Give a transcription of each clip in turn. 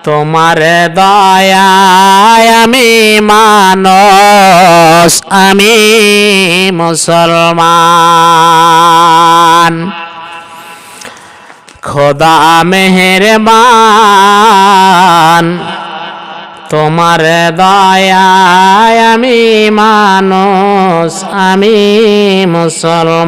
তোমার দয়ায় আমি মানুষ, আমি মুসলমান। খোদা মেহেরবান, তোমার দয়ায় আমি মানুষ, আমি মুসলমান।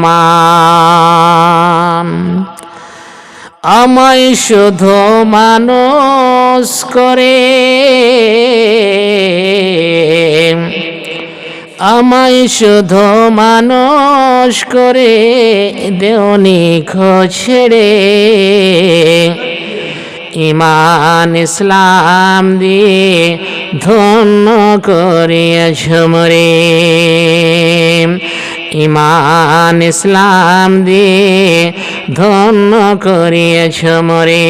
আমায় শুধু মানুষ করে, আমায় শুধু মানুষ করে দেওনি ছেড়ে, ইমান ইসলাম দিয়ে ধন্য করিয়েছ মোরে, ইমান ইসলাম দিয়ে ধন্য করিয়েছ মোরে।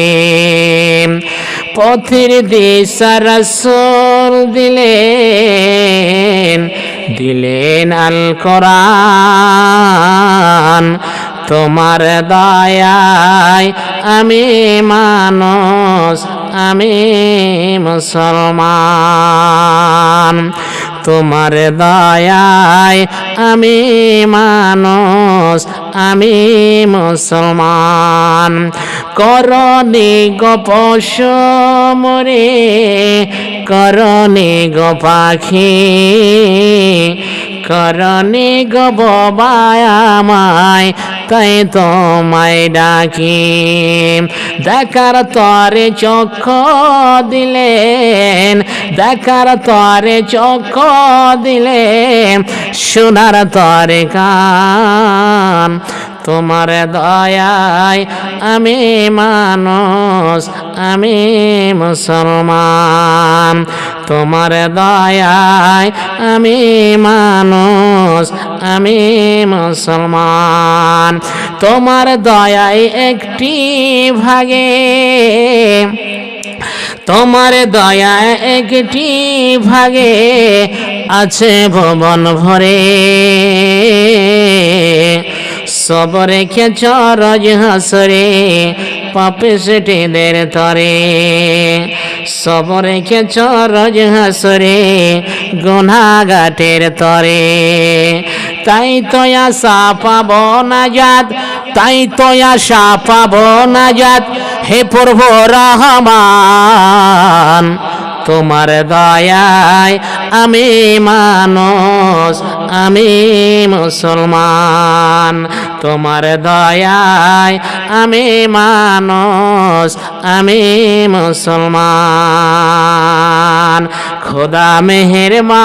পথের দিশা রাসূল দিলেন, দিলেন আল কোরআন। তোমার দয়ায় আমি মানুষ, আমি মুসলমান। তোমার দয়ায় আমি মানুষ, আমি মুসলমান। করনি গোপস মোরে, করনি গো পাখি, করনি গো বাবায় আমায়, তাই তোমায় ডাকি। দেখার তরে চক্ষু দিলেন, দেখার তরে চক্ষু দিলেন, শোনার তরে কান। তোমার দয়ায় আমি মানুষ, আমি মুসলমান। তোমার দয়ায় আমি মানুষ, আমি মুসলমান। তোমার দয়ায় একটি ভাগে, তোমার দয়ায় একটি ভাগে আছে ভুবন ভরে। সব রেখেছ রোজ হাসরে পাপে সেটেদের তরে, সব রেখেছ রোজ হাসরে গুনাহগারের তরে। তাই তো আশা পাব নাজাত, তাই তো আশা পাব নাজাত, হে প্রভু রহমান। তোমার দয়ায় আমি মানুষ, আমি মুসলমান। তোমার দয়ায় আমি মানুষ, আমি মুসলমান। খোদা মেহেরবান,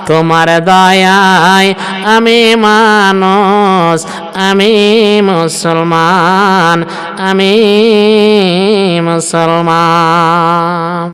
তোমার দয়ায় আমি মানুষ, আমি মুসলমান, আমি মুসলমান।